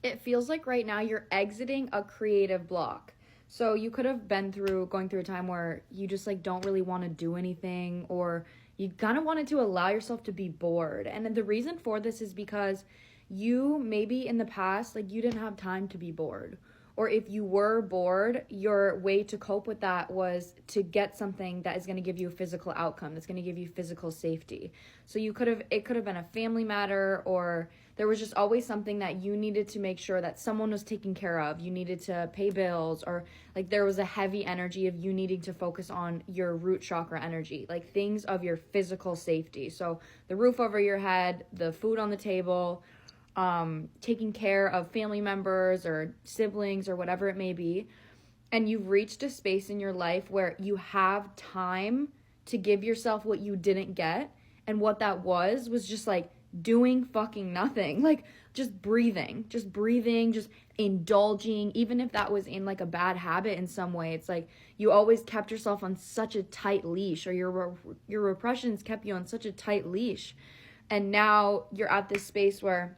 It feels like right now you're exiting a creative block. So you could have been going through a time where you just like don't really want to do anything, or you kind of wanted to allow yourself to be bored. And the reason for this is because you maybe in the past, like, you didn't have time to be bored. Or if you were bored, your way to cope with that was to get something that is going to give you a physical outcome, that's going to give you physical safety. So it could have been a family matter, or there was just always something that you needed to make sure that someone was taken care of. You needed to pay bills, or like there was a heavy energy of you needing to focus on your root chakra energy, like things of your physical safety. So the roof over your head, the food on the table, taking care of family members or siblings or whatever it may be. And you've reached a space in your life where you have time to give yourself what you didn't get. And what that was just like doing fucking nothing. Like just breathing, just indulging, even if that was in like a bad habit in some way. It's like you always kept yourself on such a tight leash, or your repressions kept you on such a tight leash. And now you're at this space where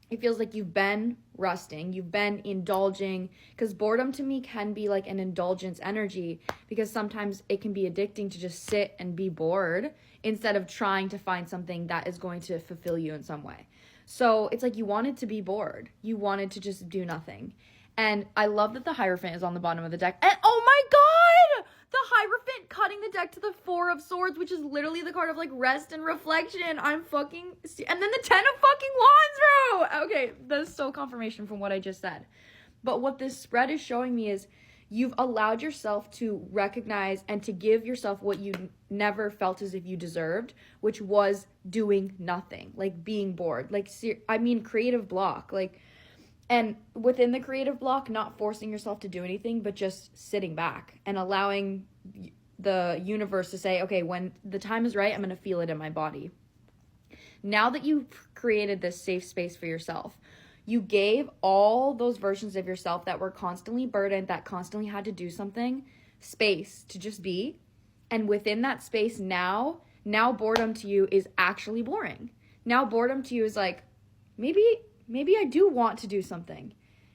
it feels like you've been resting, you've been indulging, because boredom to me can be like an indulgence energy, because sometimes it can be addicting to just sit and be bored instead of trying to find something that is going to fulfill you in some way. So it's like you wanted to be bored. You wanted to just do nothing. And I love that the Hierophant is on the bottom of the deck. And oh my god! The Hierophant cutting the deck to the Four of Swords, which is literally the card of like rest and reflection. I'm fucking... And then the Ten of fucking Wands, bro! Okay, that is so confirmation from what I just said. But what this spread is showing me is you've allowed yourself to recognize and to give yourself what you never felt as if you deserved, which was doing nothing, like being bored. Like, creative block. Like, and within the creative block, not forcing yourself to do anything, but just sitting back and allowing the universe to say, okay, when the time is right, I'm going to feel it in my body. Now that you've created this safe space for yourself, you gave all those versions of yourself that were constantly burdened, that constantly had to do something, space to just be. And within that space now boredom to you is actually boring. Now boredom to you is like, maybe I do want to do something.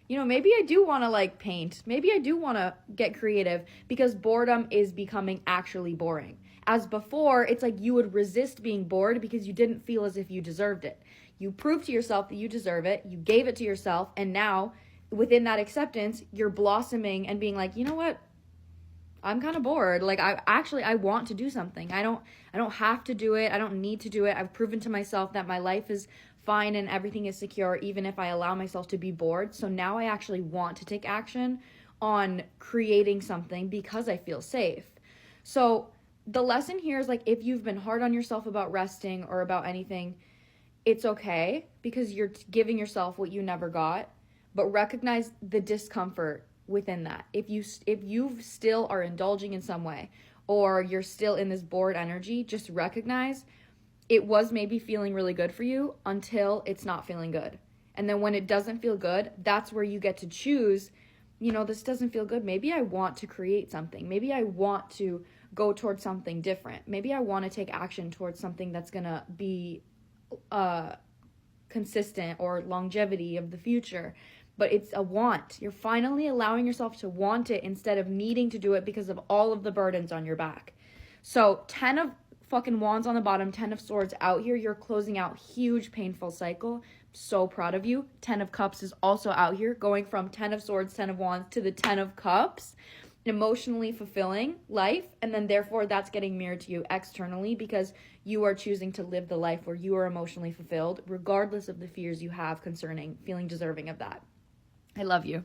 You know, maybe I do want to like paint. Maybe I do want to get creative, because boredom is becoming actually boring. As before, it's like you would resist being bored because you didn't feel as if you deserved it. You proved to yourself that you deserve it. You gave it to yourself. And now within that acceptance, you're blossoming and being like, you know what? I'm kind of bored. Like I want to do something. I don't have to do it. I don't need to do it. I've proven to myself that my life is fine and everything is secure, even if I allow myself to be bored. So now I actually want to take action on creating something because I feel safe. So the lesson here is like, if you've been hard on yourself about resting or about anything, it's okay, because you're giving yourself what you never got, but recognize the discomfort within that. If you still are indulging in some way, or you're still in this bored energy, just recognize it was maybe feeling really good for you until it's not feeling good. And then when it doesn't feel good, that's where you get to choose, you know, this doesn't feel good. Maybe I want to create something. Maybe I want to go towards something different. Maybe I want to take action towards something that's going to be consistent or longevity of the future. But it's a want. You're finally allowing yourself to want it instead of needing to do it because of all of the burdens on your back. So 10 of fucking Wands on the bottom, 10 of Swords out here. You're closing out huge painful cycle. So proud of you. 10 of Cups is also out here, going from 10 of Swords, 10 of Wands to the 10 of Cups. Emotionally fulfilling life, and then therefore that's getting mirrored to you externally, because you are choosing to live the life where you are emotionally fulfilled regardless of the fears you have concerning feeling deserving of that. I love you.